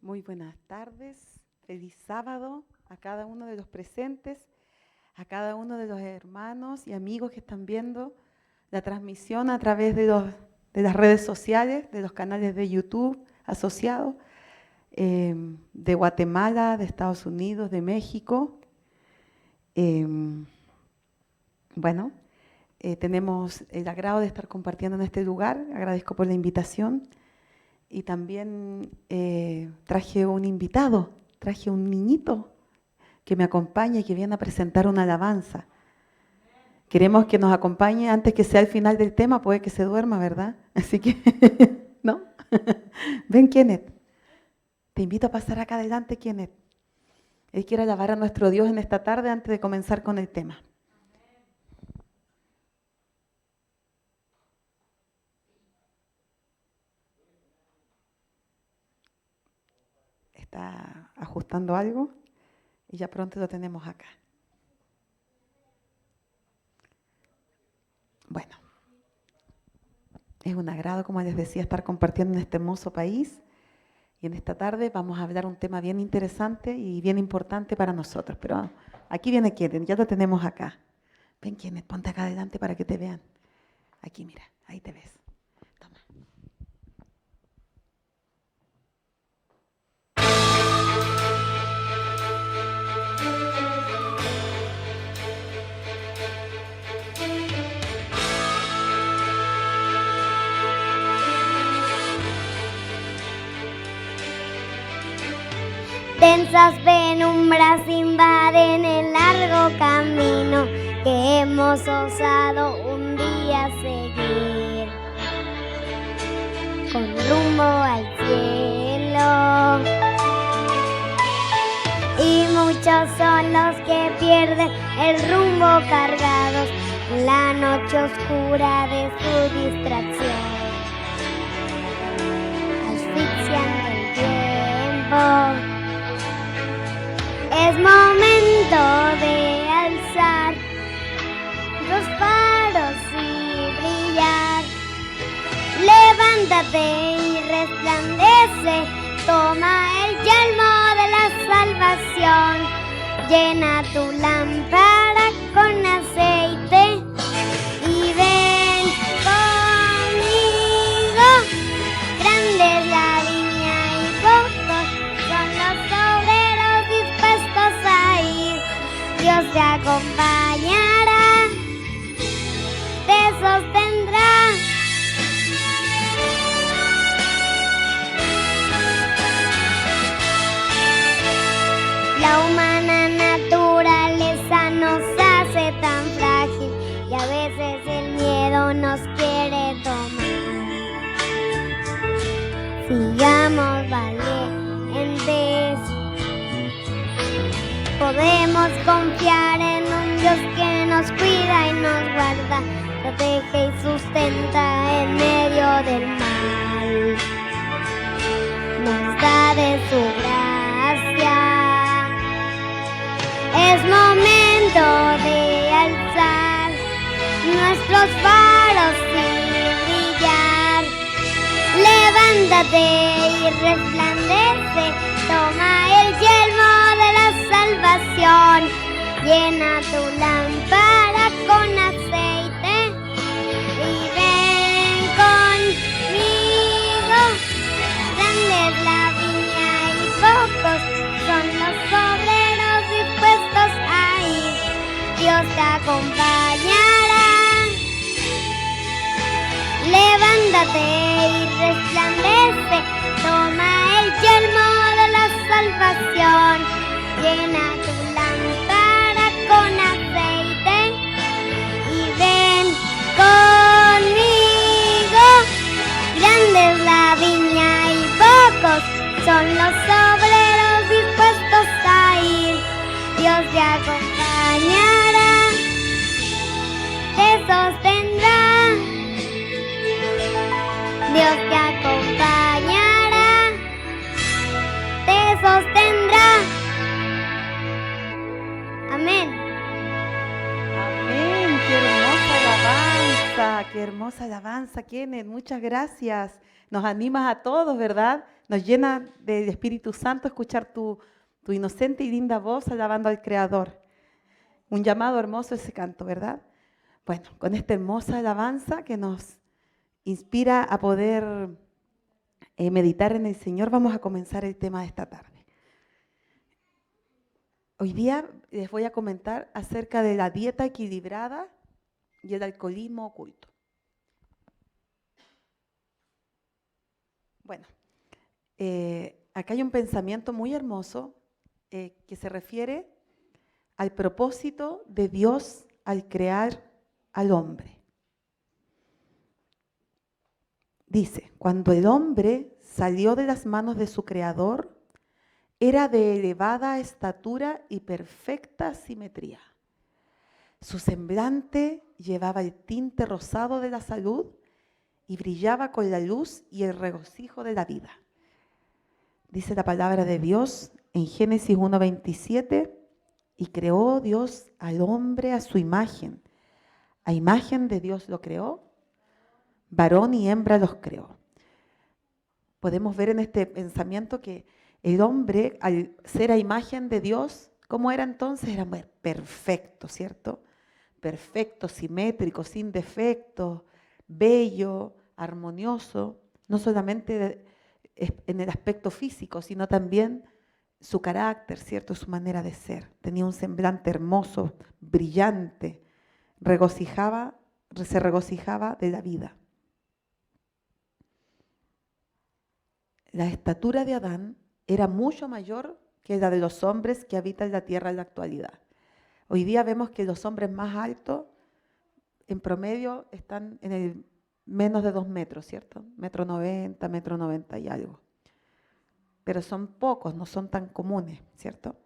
Muy buenas tardes, feliz sábado a cada uno de los presentes, a cada uno de los hermanos y amigos que están viendo la transmisión a través de las redes sociales, de los canales de YouTube asociados, de Guatemala, de Estados Unidos, de México. Tenemos el agrado de estar compartiendo en este lugar, agradezco por la invitación. Y también traje un invitado, traje un niñito que me acompaña y que viene a presentar una alabanza. Queremos que nos acompañe antes que sea el final del tema, puede que se duerma, ¿verdad? Así que, ¿no? Ven, Kenneth. Te invito a pasar acá adelante, Kenneth. Él quiere alabar a nuestro Dios en esta tarde antes de comenzar con el tema. Está ajustando algo y ya pronto lo tenemos acá. Bueno, es un agrado, como les decía, estar compartiendo en este hermoso país. Y en esta tarde vamos a hablar un tema bien interesante y bien importante para nosotros. Pero aquí viene Kenneth, ya lo tenemos acá. Ven, Kenneth, ponte acá adelante para que te vean. Aquí, mira, ahí te ves. Toma. Densas penumbras invaden el largo camino que hemos osado un día seguir, con rumbo al cielo. Y muchos son los que pierden el rumbo cargados en la noche oscura de su distracción, asfixiando el tiempo. Es momento de alzar los faros y brillar. Levántate y resplandece, toma el yelmo de la salvación. Llena tu lámpara con aceite y ven conmigo. Grande es la viña y pocos son los obreros dispuestos a ir. Dios te acompañará, te sostendrá. La humana naturaleza nos hace tan frágil y a veces el miedo nos quiere tomar. Sigamos valientes. Podemos confiar en un Dios que nos cuida y nos guarda, protege y sustenta en medio del mal. Nos da de su gracia. Es momento de alzar nuestros faros y brillar. Levántate y resplandece, toma el yelmo de la salvación. Llena tu lámpara con aceite y ven conmigo. Grande es la viña y pocos son los obreros dispuestos a ir. Dios te acompañará. Levántate y resplandece, toma el yelmo de la salvación. Llena tu lámpara con aceite y ven conmigo. Grande es la viña y pocos son los obreros dispuestos a ir. Dios te acompañará, te sostendrá. Dios te acompañará, te sostendrá. Amén. Amén, qué hermosa alabanza, Kenneth, muchas gracias. Nos animas a todos, ¿verdad? Nos llena del Espíritu Santo escuchar tu inocente y linda voz alabando al Creador. Un llamado hermoso ese canto, ¿verdad? Bueno, con esta hermosa alabanza que nos inspira a poder meditar en el Señor, vamos a comenzar el tema de esta tarde. Hoy día les voy a comentar acerca de la dieta equilibrada y el alcoholismo oculto. Bueno, acá hay un pensamiento muy hermoso que se refiere al propósito de Dios al crear al hombre. Dice, cuando el hombre salió de las manos de su creador, era de elevada estatura y perfecta simetría. Su semblante llevaba el tinte rosado de la salud y brillaba con la luz y el regocijo de la vida. Dice la palabra de Dios en Génesis 1:27, y creó Dios al hombre a su imagen. A imagen de Dios lo creó, varón y hembra los creó. Podemos ver en este pensamiento que el hombre, al ser a imagen de Dios, ¿cómo era entonces? Era perfecto, ¿cierto? Perfecto, simétrico, sin defectos, bello, armonioso, no solamente en el aspecto físico, sino también su carácter, ¿cierto? Su manera de ser. Tenía un semblante hermoso, brillante, se regocijaba de la vida. La estatura de Adán era mucho mayor que la de los hombres que habitan la tierra en la actualidad. Hoy día vemos que los hombres más altos, en promedio, están en el menos de 2 metros, ¿cierto? 1,90 m, 1,90 m y algo. Pero son pocos, no son tan comunes, ¿cierto?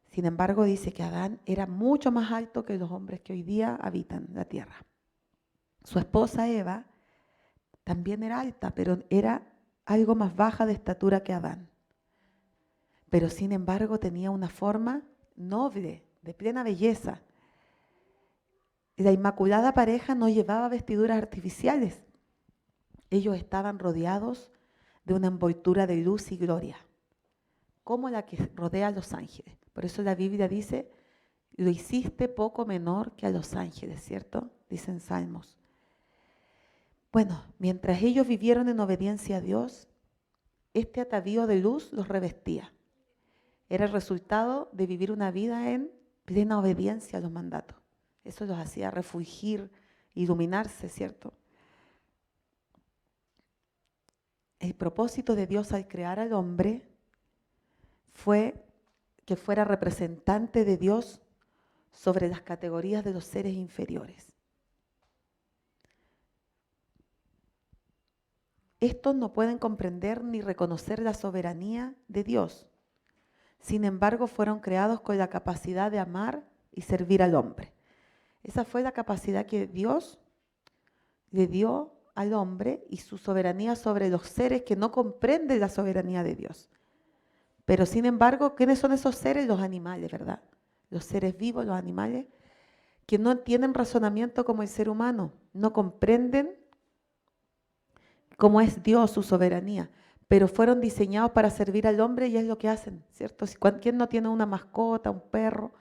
Sin embargo, dice que Adán era mucho más alto que los hombres que hoy día habitan la tierra. Su esposa Eva también era alta, pero era algo más baja de estatura que Adán. Pero sin embargo tenía una forma noble, de plena belleza. La inmaculada pareja no llevaba vestiduras artificiales. Ellos estaban rodeados de una envoltura de luz y gloria, como la que rodea a los ángeles. Por eso la Biblia dice, lo hiciste poco menor que a los ángeles, ¿cierto? Dicen Salmos. Bueno, mientras ellos vivieron en obediencia a Dios, este atavío de luz los revestía. Era el resultado de vivir una vida en plena obediencia a los mandatos. Eso los hacía refulgir, iluminarse, ¿cierto? El propósito de Dios al crear al hombre fue que fuera representante de Dios sobre las categorías de los seres inferiores. Estos no pueden comprender ni reconocer la soberanía de Dios. Sin embargo, fueron creados con la capacidad de amar y servir al hombre. Esa fue la capacidad que Dios le dio al hombre y su soberanía sobre los seres que no comprenden la soberanía de Dios. Pero sin embargo, ¿quiénes son esos seres? Los animales, ¿verdad? Los seres vivos, los animales, que no tienen razonamiento como el ser humano, no comprenden cómo es Dios, su soberanía, pero fueron diseñados para servir al hombre y es lo que hacen, ¿cierto? ¿Quién no tiene una mascota, un perro?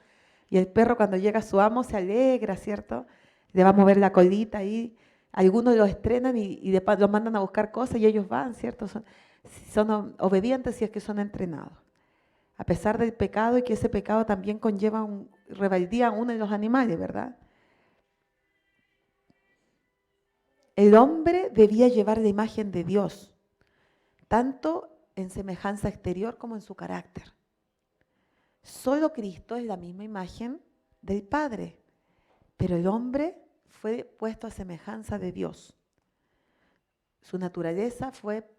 Y el perro cuando llega a su amo se alegra, ¿cierto? Le va a mover la colita ahí. Algunos los estrenan y después los mandan a buscar cosas y ellos van, ¿cierto? Son obedientes si es que son entrenados. A pesar del pecado y que ese pecado también conlleva rebeldía a uno de los animales, ¿verdad? El hombre debía llevar la imagen de Dios, tanto en semejanza exterior como en su carácter. Solo Cristo es la misma imagen del Padre, pero el hombre fue puesto a semejanza de Dios. Su naturaleza fue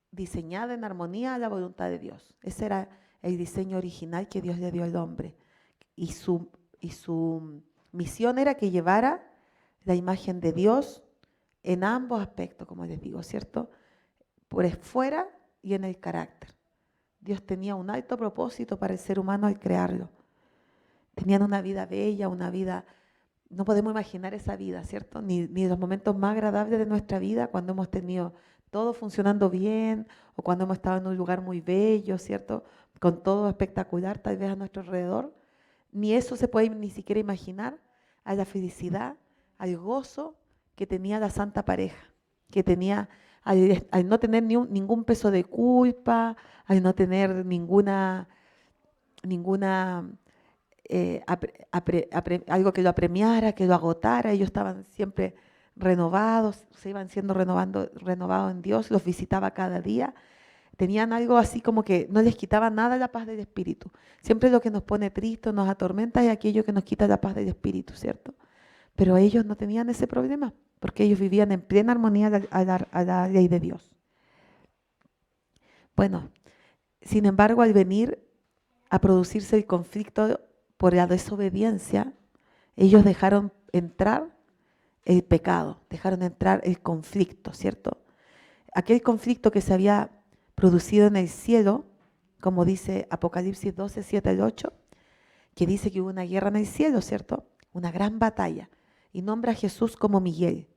diseñada en armonía a la voluntad de Dios. Ese era el diseño original que Dios le dio al hombre. Y su misión era que llevara la imagen de Dios en ambos aspectos, como les digo, ¿cierto? Por fuera y en el carácter. Dios tenía un alto propósito para el ser humano al crearlo. Tenían una vida bella, una vida no podemos imaginar esa vida, ¿cierto? Ni los momentos más agradables de nuestra vida, cuando hemos tenido todo funcionando bien o cuando hemos estado en un lugar muy bello, ¿cierto? Con todo espectacular tal vez a nuestro alrededor. Ni eso se puede ni siquiera imaginar a la felicidad, al gozo que tenía la santa pareja, que tenía al no tener ningún peso de culpa, al no tener ninguna algo que lo apremiara, que lo agotara. Ellos estaban siempre renovados, se iban siendo renovados en Dios, los visitaba cada día. Tenían algo así como que no les quitaba nada la paz del espíritu. Siempre lo que nos pone tristes, nos atormenta, es aquello que nos quita la paz del espíritu, ¿cierto? Pero ellos no tenían ese problema, porque ellos vivían en plena armonía a la ley de Dios. Bueno, sin embargo, al venir a producirse el conflicto por la desobediencia, ellos dejaron entrar el pecado, dejaron entrar el conflicto, ¿cierto? Aquel conflicto que se había producido en el cielo, como dice Apocalipsis 12, 7 al 8, que dice que hubo una guerra en el cielo, ¿cierto? Una gran batalla. Y nombra a Jesús como Miguel.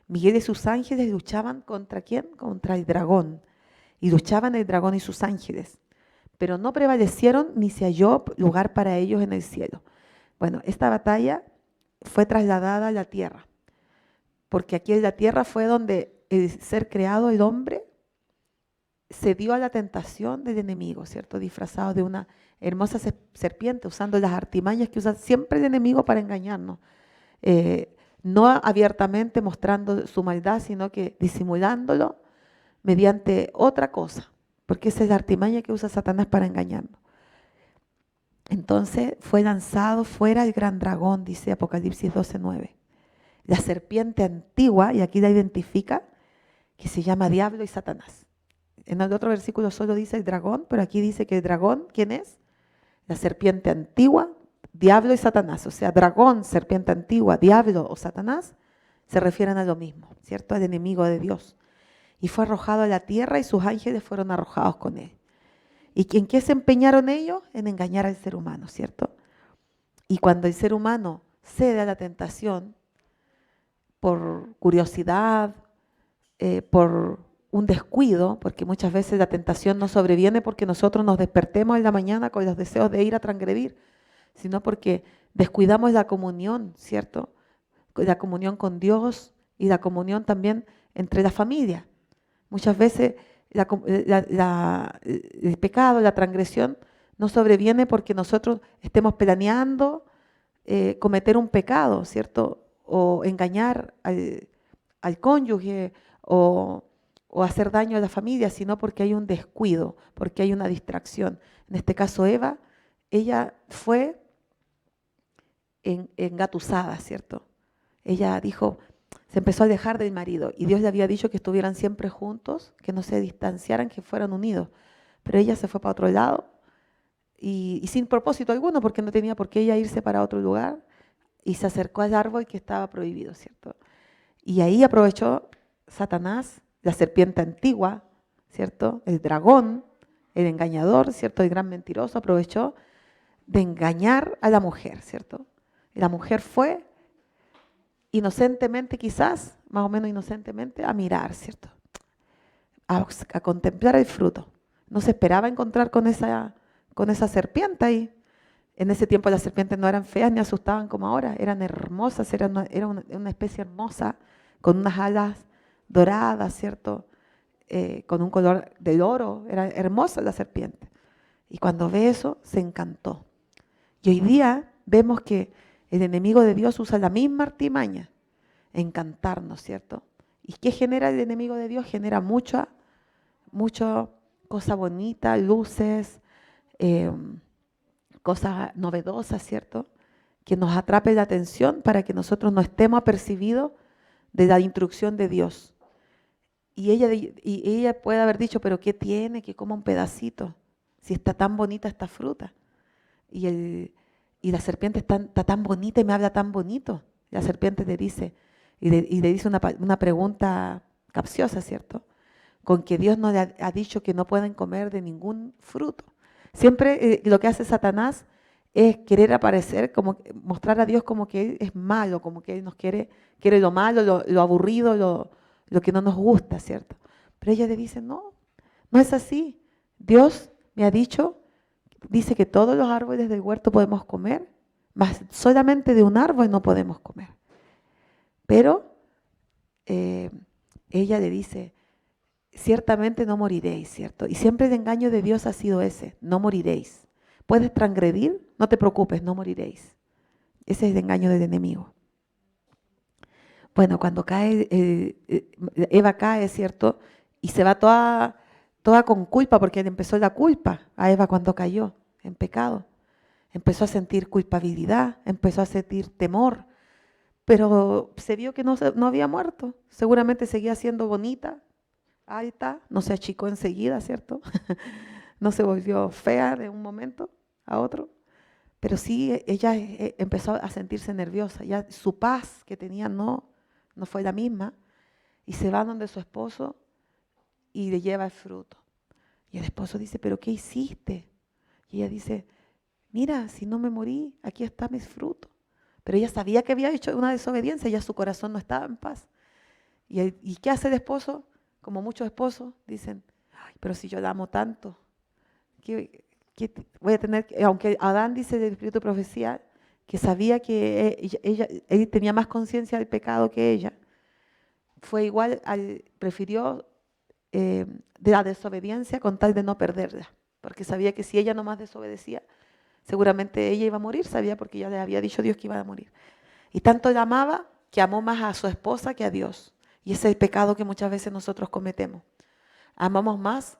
Miguel y sus ángeles luchaban ¿contra quién? Contra el dragón. Y luchaban el dragón y sus ángeles. Pero no prevalecieron ni se halló lugar para ellos en el cielo. Bueno, esta batalla fue trasladada a la tierra. Porque aquí en la tierra fue donde el ser creado, el hombre, se dio a la tentación del enemigo, ¿cierto? Disfrazado de una hermosa serpiente, usando las artimañas que usa siempre el enemigo para engañarnos. No abiertamente mostrando su maldad, sino que disimulándolo mediante otra cosa, porque esa es la artimaña que usa Satanás para engañarnos. Entonces fue lanzado fuera el gran dragón, dice Apocalipsis 12:9. La serpiente antigua, y aquí la identifica, que se llama Diablo y Satanás. En el otro versículo solo dice el dragón, pero aquí dice que el dragón, ¿quién es? La serpiente antigua, Diablo y Satanás. O sea, dragón, serpiente antigua, diablo o Satanás se refieren a lo mismo, ¿cierto? Al enemigo de Dios. Y fue arrojado a la tierra y sus ángeles fueron arrojados con él. ¿Y en qué se empeñaron ellos? En engañar al ser humano, ¿cierto? Y cuando el ser humano cede a la tentación por curiosidad, por un descuido, porque muchas veces la tentación no sobreviene porque nosotros nos despertemos en la mañana con los deseos de ir a transgredir, sino porque descuidamos la comunión, ¿cierto? La comunión con Dios y la comunión también entre la familia. Muchas veces el pecado, la transgresión, no sobreviene porque nosotros estemos planeando cometer un pecado, ¿cierto? O engañar al cónyuge o hacer daño a la familia, sino porque hay un descuido, porque hay una distracción. En este caso Eva, ella fue engatusada, ¿cierto? Ella dijo, se empezó a alejar del marido y Dios le había dicho que estuvieran siempre juntos, que no se distanciaran, que fueran unidos. Pero ella se fue para otro lado y sin propósito alguno, porque no tenía por qué ella irse para otro lugar, y se acercó al árbol que estaba prohibido, ¿cierto? Y ahí aprovechó Satanás, la serpiente antigua, ¿cierto? El dragón, el engañador, ¿cierto? El gran mentiroso aprovechó de engañar a la mujer, ¿cierto? Y la mujer fue inocentemente, quizás, más o menos inocentemente, a mirar, ¿cierto? A contemplar el fruto. No se esperaba encontrar con esa serpiente ahí. En ese tiempo las serpientes no eran feas ni asustaban como ahora, eran hermosas, era una especie hermosa, con unas alas doradas, ¿cierto? Con un color de oro, era hermosa la serpiente. Y cuando ve eso, se encantó. Y hoy día vemos que el enemigo de Dios usa la misma artimaña, encantarnos, ¿cierto? ¿Y qué genera el enemigo de Dios? Genera mucha cosa bonita, luces, cosas novedosas, ¿cierto? Que nos atrape la atención para que nosotros no estemos apercibidos de la instrucción de Dios. Y ella puede haber dicho, pero ¿qué tiene? Que coma un pedacito, si está tan bonita esta fruta. Y la serpiente está tan bonita y me habla tan bonito. La serpiente le dice, y le dice una pregunta capciosa, ¿cierto? Con que Dios no le ha dicho que no pueden comer de ningún fruto. Siempre lo que hace Satanás es querer aparecer, como mostrar a Dios como que Él es malo, como que Él nos quiere lo malo, lo aburrido, lo que no nos gusta, ¿cierto? Pero ella le dice, no, no es así. Dios me ha dicho, dice que todos los árboles del huerto podemos comer, mas solamente de un árbol no podemos comer. Pero ella le dice, ciertamente no moriréis, ¿cierto? Y siempre el engaño de Dios ha sido ese, no moriréis. Puedes transgredir, no te preocupes, no moriréis. Ese es el engaño del enemigo. Bueno, cuando cae, Eva cae, ¿cierto? Y se va toda con culpa, porque le empezó la culpa a Eva cuando cayó en pecado. Empezó a sentir culpabilidad, empezó a sentir temor, pero se vio que no había muerto. Seguramente seguía siendo bonita, alta, no se achicó enseguida, ¿cierto? No se volvió fea de un momento a otro, pero sí ella empezó a sentirse nerviosa, ya su paz que tenía no fue la misma, y se va donde su esposo y le lleva el fruto. Y el esposo dice, ¿pero qué hiciste? Y ella dice, mira, si no me morí, aquí están mis frutos. Pero ella sabía que había hecho una desobediencia, ya su corazón no estaba en paz. ¿Y qué hace el esposo? Como muchos esposos dicen, ay, pero si yo la amo tanto, ¿qué voy a tener? Aunque Adán dice del espíritu de profecía que sabía que él tenía más conciencia del pecado que ella, fue igual, prefirió de la desobediencia con tal de no perderla, porque sabía que si ella nomás desobedecía, seguramente ella iba a morir, sabía, porque ya le había dicho Dios que iba a morir. Y tanto la amaba que amó más a su esposa que a Dios. Y ese es el pecado que muchas veces nosotros cometemos. Amamos más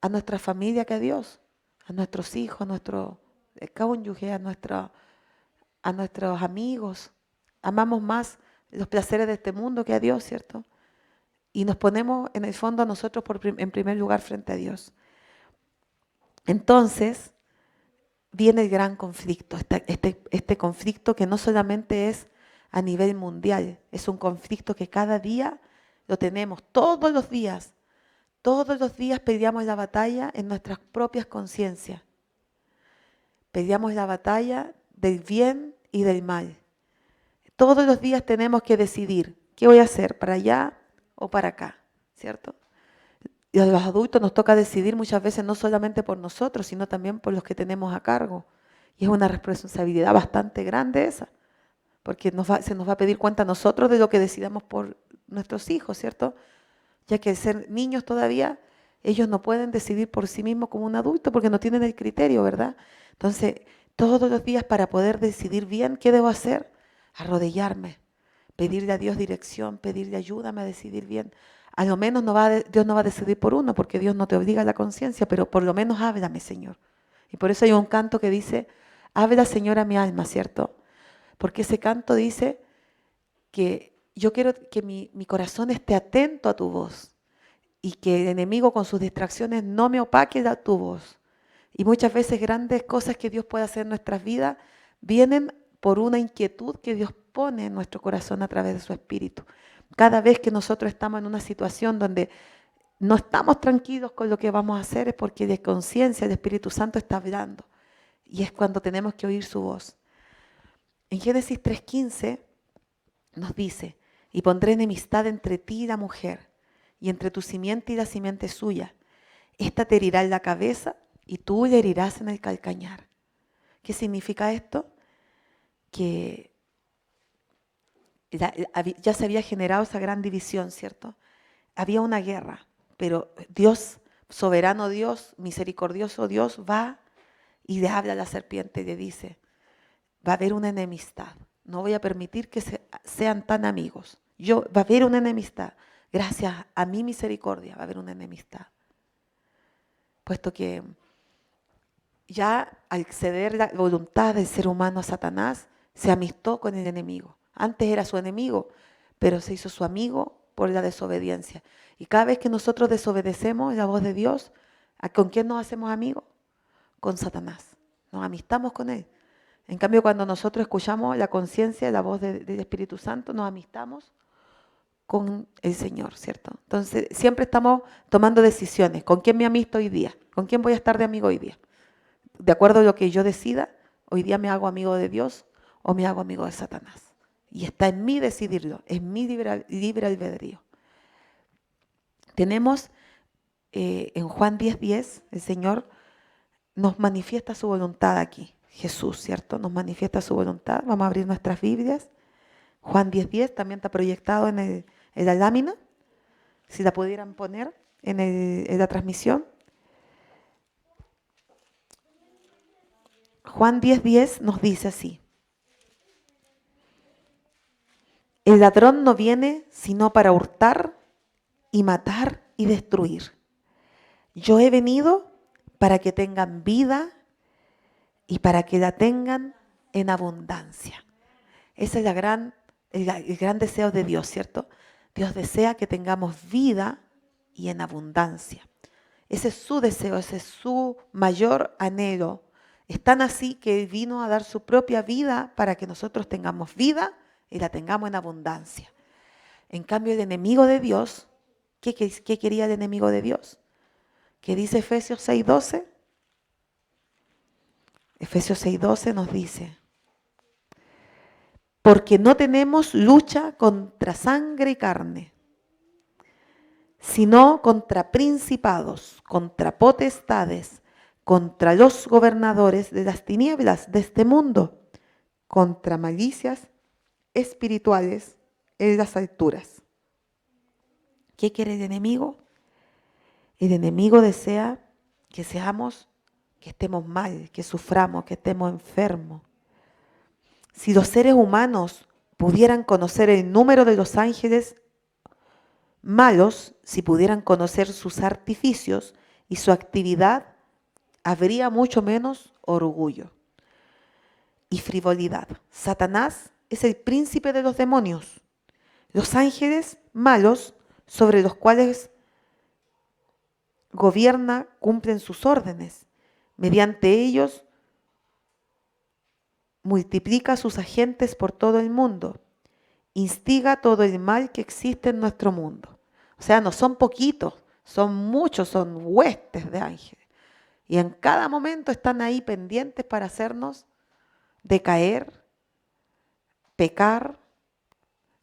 a nuestra familia que a Dios, a nuestros hijos, a nuestro cónyuge, a nuestros amigos. Amamos más los placeres de este mundo que a Dios, ¿cierto? Y nos ponemos en el fondo a nosotros en primer lugar frente a Dios. Entonces viene el gran conflicto, este conflicto que no solamente es a nivel mundial, es un conflicto que cada día lo tenemos, todos los días peleamos la batalla en nuestras propias conciencias, peleamos la batalla del bien y del mal. Todos los días tenemos que decidir, ¿qué voy a hacer? ¿Para allá o para acá? ¿Cierto? Y a los adultos nos toca decidir muchas veces no solamente por nosotros, sino también por los que tenemos a cargo. Y es una responsabilidad bastante grande esa, porque se nos va a pedir cuenta a nosotros de lo que decidamos por nuestros hijos, ¿cierto? Ya que al ser niños todavía, ellos no pueden decidir por sí mismos como un adulto porque no tienen el criterio, ¿verdad? Entonces, todos los días para poder decidir bien qué debo hacer, arrodillarme, pedirle a Dios dirección, pedirle ayúdame a decidir bien. A lo menos Dios no va a decidir por uno, porque Dios no te obliga a la conciencia, pero por lo menos háblame, Señor. Y por eso hay un canto que dice, habla, Señor, a mi alma, ¿cierto? Porque ese canto dice que yo quiero que mi corazón esté atento a tu voz y que el enemigo con sus distracciones no me opaque tu voz. Y muchas veces grandes cosas que Dios puede hacer en nuestras vidas vienen por una inquietud que Dios pone en nuestro corazón a través de su Espíritu. Cada vez que nosotros estamos en una situación donde no estamos tranquilos con lo que vamos a hacer es porque de conciencia el Espíritu Santo está hablando. Y es cuando tenemos que oír su voz. En Génesis 3:15 nos dice, y pondré enemistad entre ti y la mujer, y entre tu simiente y la simiente suya. Esta te herirá en la cabeza y tú le herirás en el calcañar. ¿Qué significa esto? Que ya se había generado esa gran división, ¿cierto? Había una guerra, pero Dios, soberano Dios, misericordioso Dios, va y le habla a la serpiente y le dice, va a haber una enemistad, no voy a permitir que sean tan amigos, va a haber una enemistad, gracias a mi misericordia va a haber una enemistad, puesto que ya al ceder la voluntad del ser humano a Satanás, se amistó con el enemigo. Antes era su enemigo, pero se hizo su amigo por la desobediencia. Y cada vez que nosotros desobedecemos la voz de Dios, ¿con quién nos hacemos amigos? Con Satanás. Nos amistamos con él. En cambio, cuando nosotros escuchamos la conciencia, la voz del Espíritu Santo, nos amistamos con el Señor, ¿cierto? Entonces, siempre estamos tomando decisiones. ¿Con quién me amisto hoy día? ¿Con quién voy a estar de amigo hoy día? De acuerdo a lo que yo decida, Hoy día me hago amigo de Dios o me hago amigo de Satanás. Y está en mí decidirlo, en mi libre albedrío. Tenemos en Juan 10:10, el Señor nos manifiesta su voluntad aquí. Jesús, ¿cierto? Nos manifiesta su voluntad. Vamos a abrir nuestras Biblias. Juan 10:10 también está proyectado en la lámina. Si la pudieran poner en la transmisión. Juan 10:10 nos dice así: el ladrón no viene sino para hurtar y matar y destruir. Yo he venido para que tengan vida y para que la tengan en abundancia. Ese es el gran deseo de Dios, ¿cierto? Dios desea que tengamos vida y en abundancia. Ese es su deseo, ese es su mayor anhelo. Es tan así que Él vino a dar su propia vida para que nosotros tengamos vida y la tengamos en abundancia. En cambio, el enemigo de Dios, ¿qué quería el enemigo de Dios? ¿Qué dice Efesios 6:12? Efesios 6:12 nos dice: porque no tenemos lucha contra sangre y carne, sino contra principados, contra potestades, contra los gobernadores de las tinieblas de este mundo, contra malicias espirituales en las alturas. ¿Qué quiere el enemigo? El enemigo desea que estemos mal, que suframos, que estemos enfermos. Si los seres humanos pudieran conocer el número de los ángeles malos, si pudieran conocer sus artificios y su actividad, habría mucho menos orgullo y frivolidad. Satanás es el príncipe de los demonios. Los ángeles malos sobre los cuales gobierna, cumplen sus órdenes. Mediante ellos multiplica a sus agentes por todo el mundo, instiga todo el mal que existe en nuestro mundo. O sea, no son poquitos, son muchos, son huestes de ángeles. Y en cada momento están ahí pendientes para hacernos decaer, pecar,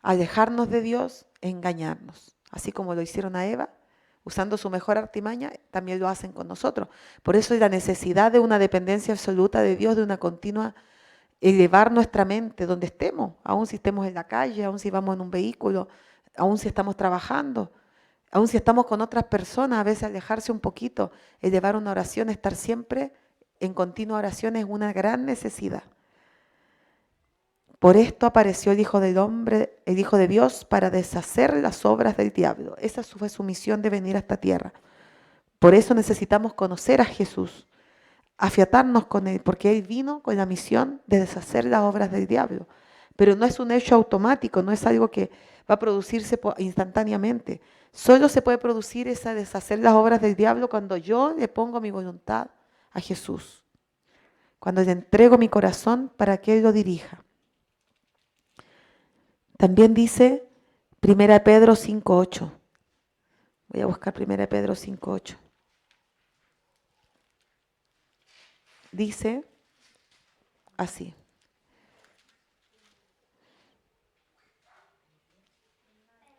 alejarnos de Dios, engañarnos. Así como lo hicieron a Eva, usando su mejor artimaña, también lo hacen con nosotros. Por eso hay la necesidad de una dependencia absoluta de Dios, de una continua elevar nuestra mente donde estemos, aun si estemos en la calle, aun si vamos en un vehículo, aun si estamos trabajando, aun si estamos con otras personas, a veces alejarse un poquito, elevar una oración, estar siempre en continua oración es una gran necesidad. Por esto apareció el Hijo del Hombre, el Hijo de Dios, para deshacer las obras del diablo. Esa fue su misión de venir a esta tierra. Por eso necesitamos conocer a Jesús, afiatarnos con Él, porque Él vino con la misión de deshacer las obras del diablo. Pero no es un hecho automático, no es algo que va a producirse instantáneamente. Solo se puede producir esa deshacer las obras del diablo cuando yo le pongo mi voluntad a Jesús, cuando le entrego mi corazón para que Él lo dirija. También dice 1 Pedro 5:8. Voy a buscar 1 Pedro 5:8. Dice así: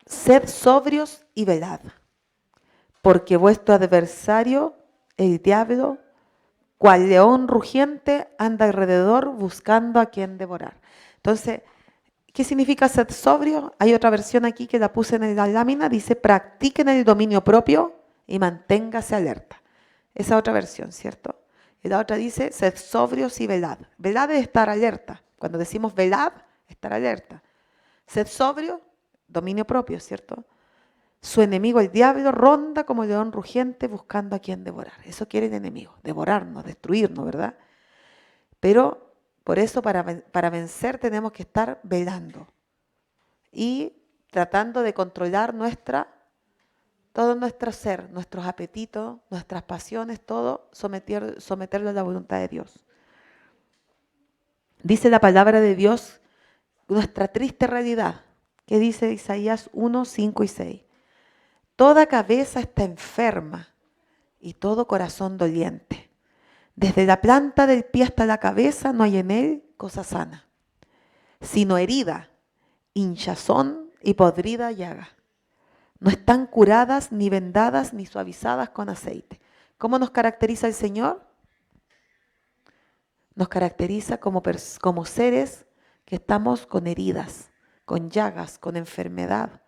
sed sobrios y velad, porque vuestro adversario, el diablo, cual león rugiente, anda alrededor buscando a quien devorar. Entonces, ¿qué significa ser sobrio? Hay otra versión aquí que la puse en la lámina, dice: practiquen el dominio propio y manténgase alerta. Esa otra versión, ¿cierto? Y la otra dice: sed sobrios y velad. Velad es estar alerta. Cuando decimos velad, estar alerta. Sed sobrio, dominio propio, ¿cierto? Su enemigo, el diablo, ronda como león rugiente buscando a quien devorar. Eso quiere el enemigo, devorarnos, destruirnos, ¿verdad? Pero por eso para vencer tenemos que estar velando y tratando de controlar todo nuestro ser, nuestros apetitos, nuestras pasiones, todo someterlo a la voluntad de Dios. Dice la palabra de Dios nuestra triste realidad, que dice Isaías 1, 5 y 6. Toda cabeza está enferma y todo corazón doliente. Desde la planta del pie hasta la cabeza no hay en él cosa sana, sino herida, hinchazón y podrida llaga. No están curadas, ni vendadas, ni suavizadas con aceite. ¿Cómo nos caracteriza el Señor? Nos caracteriza como seres que estamos con heridas, con llagas, con enfermedad.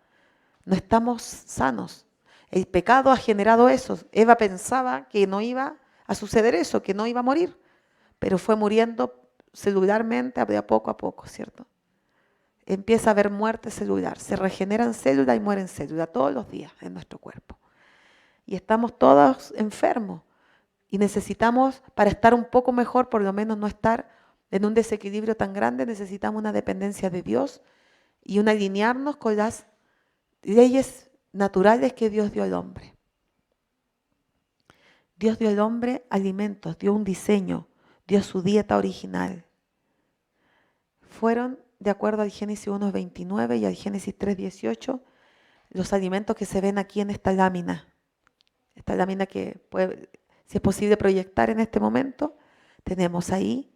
No estamos sanos. El pecado ha generado eso. Eva pensaba que no iba a suceder eso, que no iba a morir, pero fue muriendo celularmente de a poco, ¿cierto? Empieza a haber muerte celular. Se regeneran células y mueren células todos los días en nuestro cuerpo. Y estamos todos enfermos. Y necesitamos, para estar un poco mejor, por lo menos no estar en un desequilibrio tan grande, necesitamos una dependencia de Dios y un alinearnos con las leyes naturales que Dios dio al hombre. Dios dio al hombre alimentos, dio un diseño, dio su dieta original. Fueron, de acuerdo al Génesis 1:29 y al Génesis 3:18, los alimentos que se ven aquí en esta lámina. Esta lámina que puede, si es posible proyectar en este momento, tenemos ahí,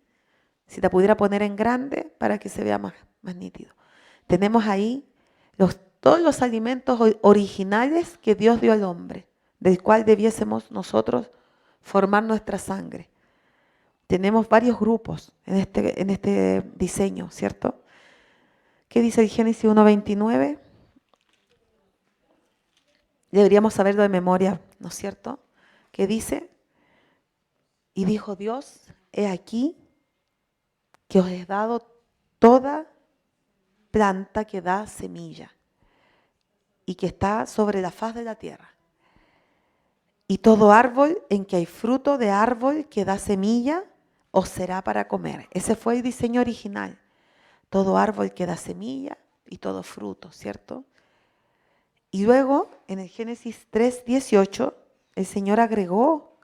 si la pudiera poner en grande para que se vea más nítido. Tenemos ahí todos los alimentos originales que Dios dio al hombre, del cual debiésemos nosotros formar nuestra sangre. Tenemos varios grupos en este diseño, ¿cierto? ¿Qué dice el Génesis 1:29? Deberíamos saberlo de memoria, ¿no es cierto? ¿Qué dice? Y dijo Dios, he aquí que os he dado toda planta que da semilla y que está sobre la faz de la tierra. Y todo árbol en que hay fruto de árbol que da semilla, os será para comer. Ese fue el diseño original. Todo árbol que da semilla y todo fruto, ¿cierto? Y luego, en el Génesis 3:18, el Señor agregó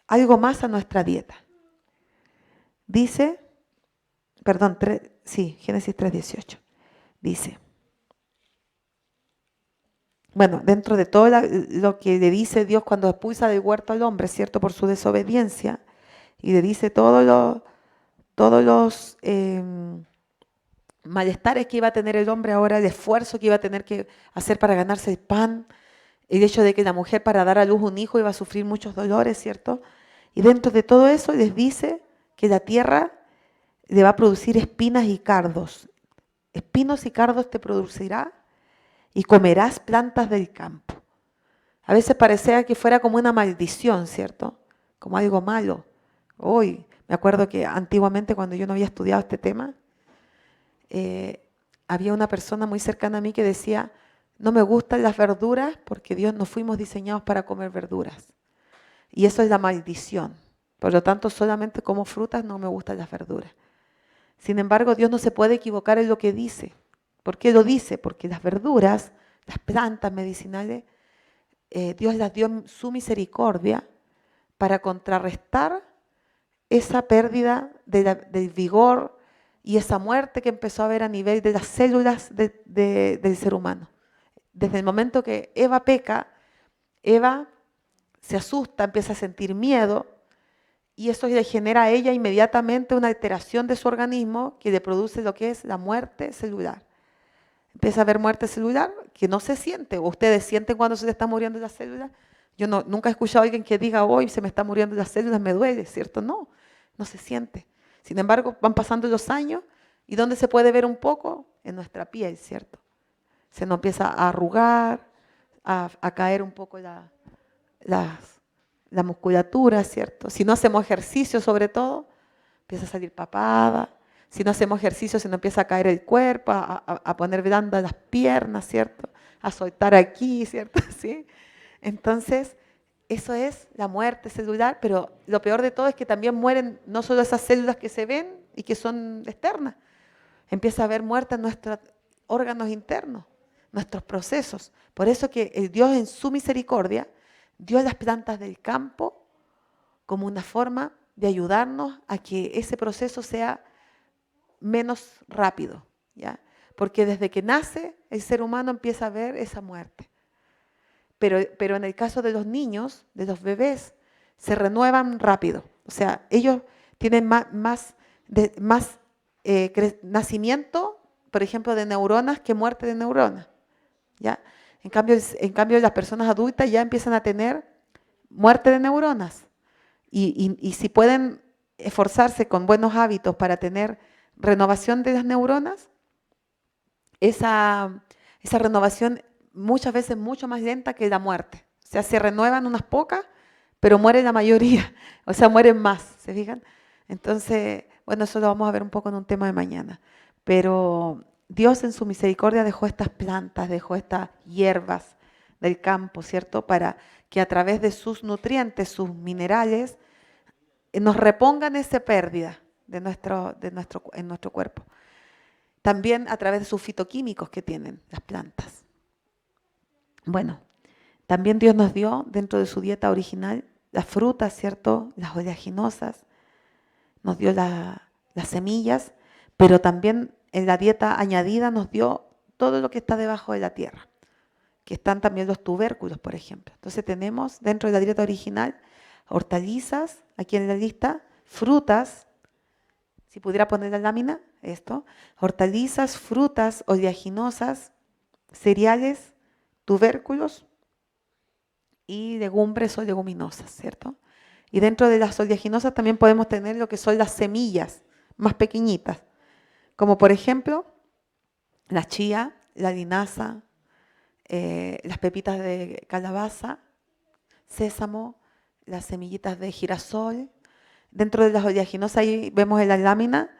algo más a nuestra dieta. Dice, Génesis 3:18. Dice, bueno, dentro de todo lo que le dice Dios cuando expulsa del huerto al hombre, ¿cierto? Por su desobediencia, y le dice todos los malestares que iba a tener el hombre ahora, el esfuerzo que iba a tener que hacer para ganarse el pan, el hecho de que la mujer para dar a luz un hijo iba a sufrir muchos dolores, ¿cierto? Y dentro de todo eso les dice que la tierra le va a producir espinas y cardos. Espinos y cardos te producirá y comerás plantas del campo. A veces parecía que fuera como una maldición, ¿cierto? Como algo malo. Hoy, me acuerdo que antiguamente cuando yo no había estudiado este tema, había una persona muy cercana a mí que decía, no me gustan las verduras porque Dios no fuimos diseñados para comer verduras. Y eso es la maldición. Por lo tanto, solamente como frutas, no me gustan las verduras. Sin embargo, Dios no se puede equivocar en lo que dice. ¿Por qué lo dice? Porque las verduras, las plantas medicinales, Dios las dio en su misericordia para contrarrestar esa pérdida del vigor y esa muerte que empezó a haber a nivel de las células del ser humano. Desde el momento que Eva peca, Eva se asusta, empieza a sentir miedo y eso le genera a ella inmediatamente una alteración de su organismo que le produce lo que es la muerte celular. Empieza a haber muerte celular que no se siente. ¿O ustedes sienten cuando se les está muriendo las células? Yo nunca he escuchado a alguien que diga, hoy se me está muriendo las células, me duele, ¿cierto? No se siente. Sin embargo, van pasando los años y ¿dónde se puede ver un poco? En nuestra piel, ¿cierto? Se nos empieza a arrugar, a caer un poco la musculatura, ¿cierto? Si no hacemos ejercicio, sobre todo, empieza a salir papada. Si no hacemos ejercicio, se nos empieza a caer el cuerpo, a poner blandas las piernas, ¿cierto? A soltar aquí, ¿cierto? ¿Sí? Entonces, eso es la muerte celular, pero lo peor de todo es que también mueren no solo esas células que se ven y que son externas. Empieza a haber muerte en nuestros órganos internos, nuestros procesos. Por eso que el Dios en su misericordia dio las plantas del campo como una forma de ayudarnos a que ese proceso sea menos rápido, ¿ya? Porque desde que nace el ser humano empieza a ver esa muerte. Pero en el caso de los niños, de los bebés, se renuevan rápido. O sea, ellos tienen más nacimiento, por ejemplo, de neuronas que muerte de neuronas, ¿ya? En cambio, las personas adultas ya empiezan a tener muerte de neuronas. Y si pueden esforzarse con buenos hábitos para tener renovación de las neuronas, esa renovación muchas veces es mucho más lenta que la muerte. O sea, se renuevan unas pocas, pero muere la mayoría. O sea, mueren más, ¿se fijan? Entonces, bueno, eso lo vamos a ver un poco en un tema de mañana. Pero Dios en su misericordia dejó estas plantas, dejó estas hierbas del campo, ¿cierto? Para que a través de sus nutrientes, sus minerales, nos repongan esa pérdida en nuestro cuerpo. También a través de sus fitoquímicos que tienen las plantas. Bueno, también Dios nos dio dentro de su dieta original las frutas, ¿cierto? Las oleaginosas, nos dio las semillas, pero también en la dieta añadida nos dio todo lo que está debajo de la tierra, que están también los tubérculos, por ejemplo. Entonces tenemos dentro de la dieta original hortalizas, aquí en la lista, frutas, si pudiera poner la lámina, esto, hortalizas, frutas, oleaginosas, cereales, tubérculos y legumbres o leguminosas, ¿cierto? Y dentro de las oleaginosas también podemos tener lo que son las semillas más pequeñitas, como por ejemplo la chía, la linaza, las pepitas de calabaza, sésamo, las semillitas de girasol. Dentro de las oleaginosas ahí vemos en la lámina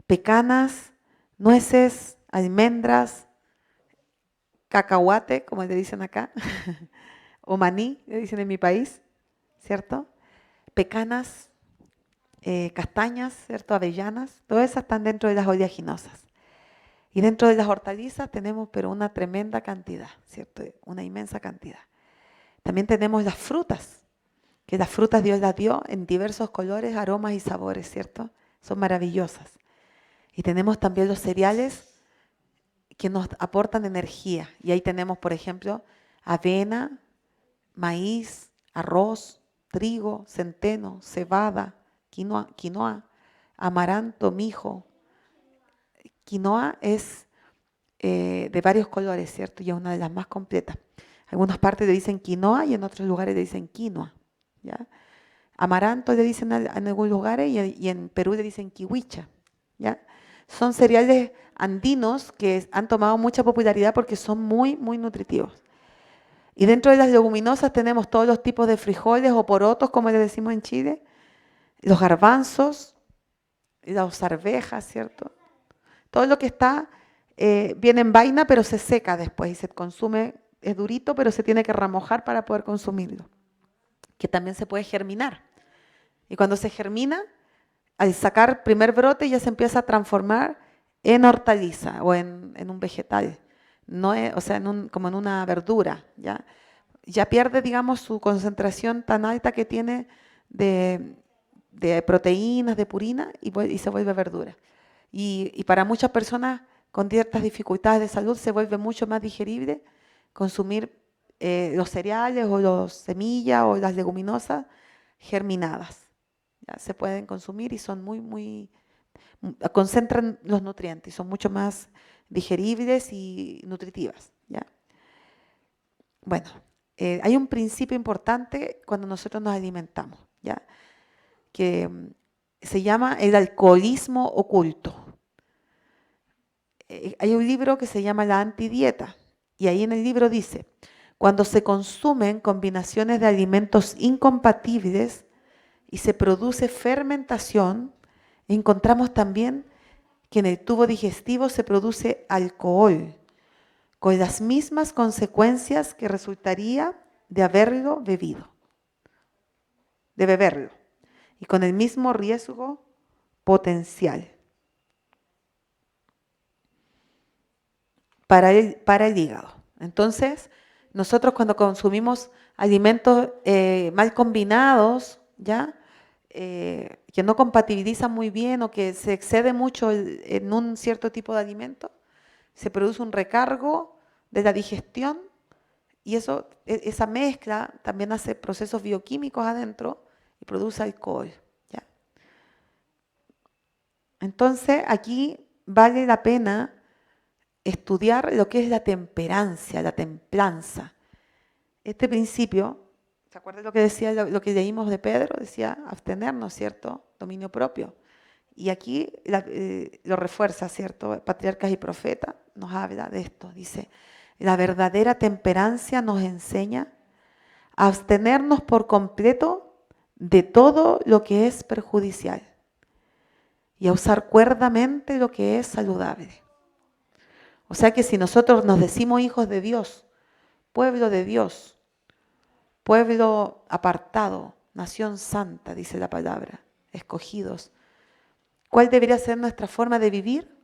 pecanas, nueces, almendras, cacahuate, como le dicen acá, o maní, le dicen en mi país, ¿cierto? Pecanas, castañas, ¿cierto? Avellanas, todas esas están dentro de las oleaginosas. Y dentro de las hortalizas tenemos pero una tremenda cantidad, ¿cierto? Una inmensa cantidad. También tenemos las frutas, que las frutas Dios las dio en diversos colores, aromas y sabores, ¿cierto? Son maravillosas. Y tenemos también los cereales que nos aportan energía. Y ahí tenemos, por ejemplo, avena, maíz, arroz, trigo, centeno, cebada, quinoa, amaranto, mijo. Quinoa es de varios colores, ¿cierto? Y es una de las más completas. En algunas partes le dicen quinoa y en otros lugares le dicen quinoa, ¿ya? Amaranto le dicen en algunos lugares y en Perú le dicen kiwicha, ¿ya? Son cereales andinos que han tomado mucha popularidad porque son muy, muy nutritivos. Y dentro de las leguminosas tenemos todos los tipos de frijoles o porotos, como le decimos en Chile, los garbanzos, las arvejas, ¿cierto? Todo lo que está viene en vaina, pero se seca después y se consume, es durito, pero se tiene que remojar para poder consumirlo. Que también se puede germinar. Y cuando se germina, al sacar primer brote ya se empieza a transformar en hortaliza o en un vegetal, no es, o sea, como en una verdura, ¿ya? Ya pierde, digamos, su concentración tan alta que tiene de proteínas, de purina y se vuelve verdura. Y para muchas personas con ciertas dificultades de salud se vuelve mucho más digerible consumir los cereales o las semillas o las leguminosas germinadas. ¿Ya? Se pueden consumir y son concentran los nutrientes, son mucho más digeribles y nutritivas, ¿ya? Bueno, hay un principio importante cuando nosotros nos alimentamos, ¿ya? Que se llama el alcoholismo oculto. Hay un libro que se llama La Antidieta y ahí en el libro dice, cuando se consumen combinaciones de alimentos incompatibles y se produce fermentación, encontramos también que en el tubo digestivo se produce alcohol, con las mismas consecuencias que resultaría de haberlo bebido, de beberlo, y con el mismo riesgo potencial para el hígado. Entonces, nosotros cuando consumimos alimentos mal combinados, ¿ya? Que no compatibilizan muy bien o que se excede mucho en un cierto tipo de alimento, se produce un recargo de la digestión y esa mezcla también hace procesos bioquímicos adentro y produce alcohol, ¿ya? Entonces, aquí vale la pena estudiar lo que es la temperancia, la templanza. Este principio, ¿se acuerdan lo que decía, lo que leímos de Pedro? Decía abstenernos, ¿cierto? Dominio propio. Y aquí lo refuerza, ¿cierto? Patriarcas y Profetas nos habla de esto. Dice, la verdadera temperancia nos enseña a abstenernos por completo de todo lo que es perjudicial y a usar cuerdamente lo que es saludable. O sea que si nosotros nos decimos hijos de Dios, pueblo de Dios, pueblo apartado, nación santa, dice la palabra, escogidos, ¿cuál debería ser nuestra forma de vivir?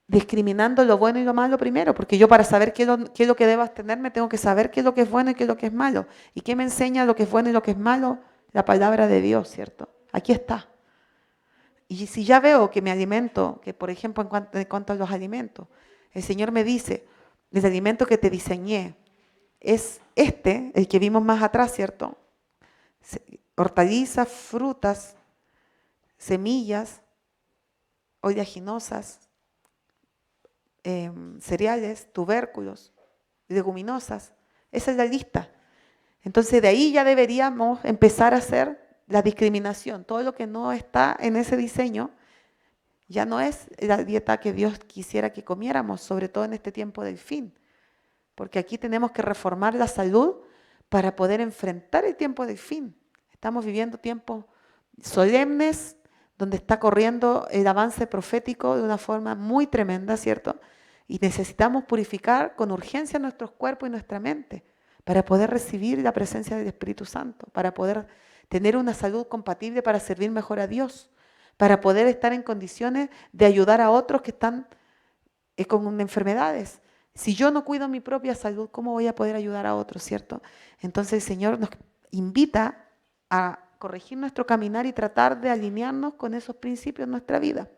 Discriminando lo bueno y lo malo primero, porque yo para saber qué es lo que debo abstenerme tengo que saber qué es lo que es bueno y qué es lo que es malo. ¿Y qué me enseña lo que es bueno y lo que es malo? La palabra de Dios, ¿cierto? Aquí está. Y si ya veo que me alimento, que por ejemplo en cuanto a los alimentos, el Señor me dice, el alimento que te diseñé es el que vimos más atrás, ¿cierto? Hortalizas, frutas, semillas, oleaginosas, cereales, tubérculos, leguminosas. Esa es la lista. Entonces de ahí ya deberíamos empezar a hacer la discriminación. Todo lo que no está en ese diseño ya no es la dieta que Dios quisiera que comiéramos, sobre todo en este tiempo del fin. Porque aquí tenemos que reformar la salud para poder enfrentar el tiempo del fin. Estamos viviendo tiempos solemnes donde está corriendo el avance profético de una forma muy tremenda, ¿cierto? Y necesitamos purificar con urgencia nuestros cuerpos y nuestra mente para poder recibir la presencia del Espíritu Santo, para poder tener una salud compatible para servir mejor a Dios, para poder estar en condiciones de ayudar a otros que están con enfermedades. Si yo no cuido mi propia salud, ¿cómo voy a poder ayudar a otros, cierto? Entonces el Señor nos invita a corregir nuestro caminar y tratar de alinearnos con esos principios en nuestra vida,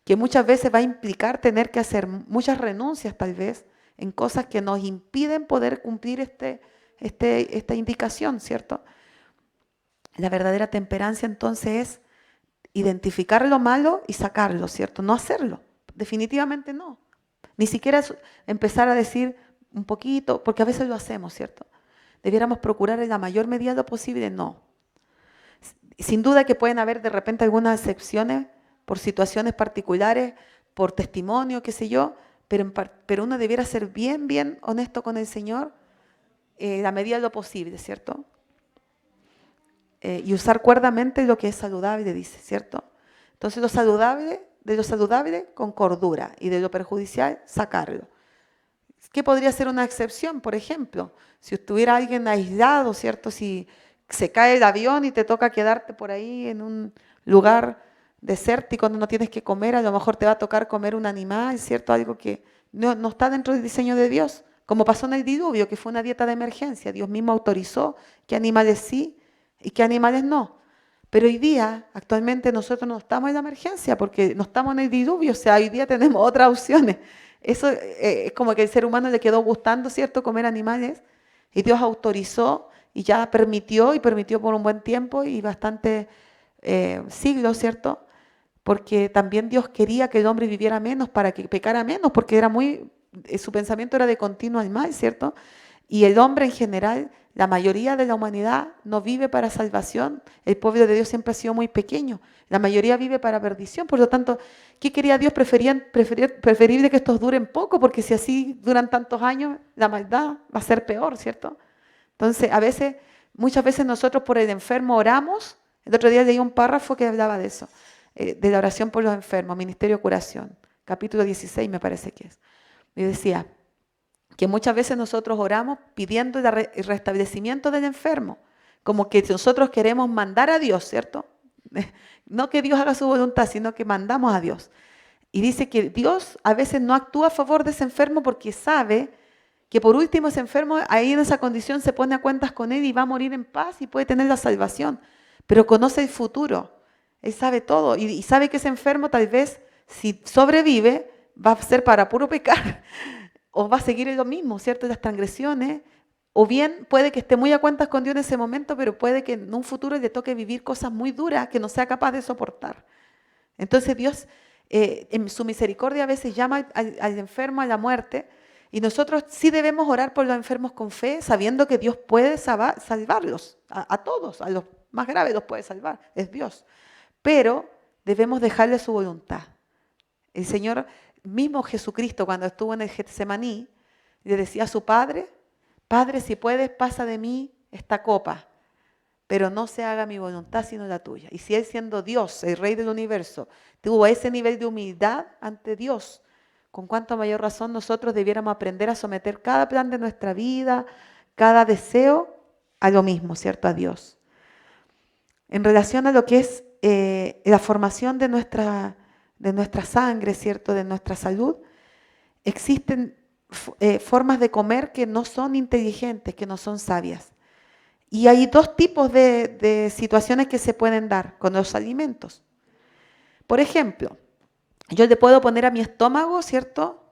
que muchas veces va a implicar tener que hacer muchas renuncias tal vez en cosas que nos impiden poder cumplir esta indicación, ¿cierto? La verdadera temperancia entonces es identificar lo malo y sacarlo, ¿cierto? No hacerlo, definitivamente no. Ni siquiera empezar a decir un poquito, porque a veces lo hacemos, ¿cierto? Debiéramos procurar en la mayor medida lo posible, no. Sin duda que pueden haber de repente algunas excepciones por situaciones particulares, por testimonio, qué sé yo, pero uno debiera ser bien, bien honesto con el Señor la medida de lo posible, ¿cierto? Y usar cuerdamente lo que es saludable, dice, ¿cierto? Entonces de lo saludable con cordura y de lo perjudicial sacarlo. ¿Qué podría ser una excepción? Por ejemplo, si estuviera alguien aislado, ¿cierto? Si se cae el avión y te toca quedarte por ahí en un lugar desértico donde no tienes que comer, a lo mejor te va a tocar comer un animal, ¿cierto? Algo que no está dentro del diseño de Dios, como pasó en el diluvio, que fue una dieta de emergencia. Dios mismo autorizó qué animales sí y qué animales no. Pero hoy día, actualmente nosotros no estamos en la emergencia porque no estamos en el diluvio, o sea, hoy día tenemos otras opciones. Eso es como que el ser humano le quedó gustando, ¿cierto?, comer animales, y Dios autorizó y ya permitió por un buen tiempo y bastante siglos, ¿cierto? Porque también Dios quería que el hombre viviera menos para que pecara menos, porque su pensamiento era de continuo al mal, ¿cierto? Y el hombre en general, la mayoría de la humanidad no vive para salvación. El pueblo de Dios siempre ha sido muy pequeño. La mayoría vive para perdición. Por lo tanto, ¿qué quería Dios? Preferible que estos duren poco, porque si así duran tantos años, la maldad va a ser peor, ¿cierto? Entonces, muchas veces nosotros por el enfermo oramos. El otro día leí un párrafo que hablaba de eso, de la oración por los enfermos, Ministerio de Curación, capítulo 16 me parece que es. Y decía que muchas veces nosotros oramos pidiendo el restablecimiento del enfermo, como que nosotros queremos mandar a Dios, ¿cierto? No que Dios haga su voluntad, sino que mandamos a Dios. Y dice que Dios a veces no actúa a favor de ese enfermo porque sabe que por último ese enfermo ahí en esa condición se pone a cuentas con Él y va a morir en paz y puede tener la salvación, pero conoce el futuro. Él sabe todo y sabe que ese enfermo tal vez si sobrevive va a ser para puro pecar o va a seguir lo mismo, ¿cierto? Las transgresiones O bien puede que esté muy a cuentas con Dios en ese momento, pero puede que en un futuro le toque vivir cosas muy duras que no sea capaz de soportar. Entonces Dios, en su misericordia, a veces llama al enfermo a la muerte, y nosotros sí debemos orar por los enfermos con fe, sabiendo que Dios puede salvarlos, a todos, a los más graves los puede salvar, es Dios. Pero debemos dejarle su voluntad. El Señor, mismo Jesucristo, cuando estuvo en el Getsemaní, le decía a su Padre, Padre, si puedes, pasa de mí esta copa, pero no se haga mi voluntad sino la tuya. Y si Él, siendo Dios, el Rey del universo, tuvo ese nivel de humildad ante Dios, con cuánto mayor razón nosotros debiéramos aprender a someter cada plan de nuestra vida, cada deseo, a lo mismo, ¿cierto? A Dios. En relación a lo que es la formación de nuestra sangre, ¿cierto? De nuestra salud, existen formas de comer que no son inteligentes, que no son sabias. Y hay dos tipos de situaciones que se pueden dar con los alimentos. Por ejemplo, yo le puedo poner a mi estómago, ¿cierto?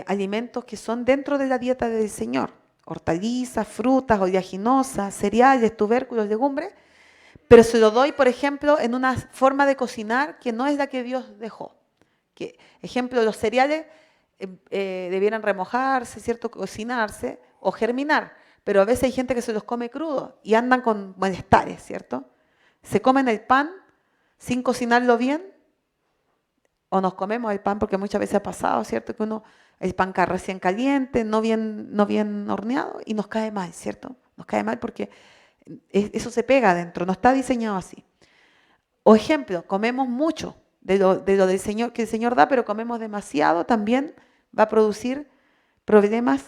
Alimentos que son dentro de la dieta del Señor. Hortalizas, frutas, oleaginosas, cereales, tubérculos, legumbres. Pero se lo doy, por ejemplo, en una forma de cocinar que no es la que Dios dejó. Ejemplo, los cereales debieran remojarse, ¿cierto? Cocinarse o germinar. Pero a veces hay gente que se los come crudo y andan con malestares, ¿cierto? Se comen el pan sin cocinarlo bien, o nos comemos el pan porque muchas veces ha pasado, ¿cierto? Que el pan recién caliente, no bien horneado, y nos cae mal, ¿cierto? Nos cae mal porque eso se pega adentro, no está diseñado así. O ejemplo, comemos mucho de lo del Señor, que el Señor da, pero comemos demasiado, también va a producir problemas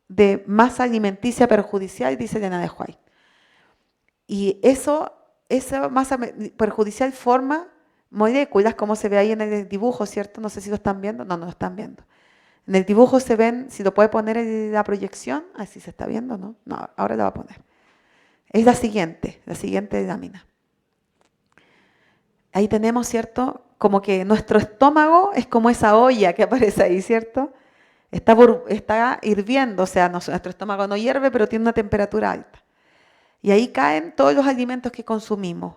de masa alimenticia perjudicial, dice Elena de White. Y esa masa perjudicial forma moléculas, como se ve ahí en el dibujo, ¿cierto? No sé si lo están viendo. No lo están viendo. En el dibujo se ven, si lo puede poner en la proyección, así se está viendo, ¿no? No, ahora la va a poner. Es la siguiente lámina. Ahí tenemos, ¿cierto? Como que nuestro estómago es como esa olla que aparece ahí, ¿cierto? Está hirviendo, o sea, nuestro estómago no hierve, pero tiene una temperatura alta. Y ahí caen todos los alimentos que consumimos.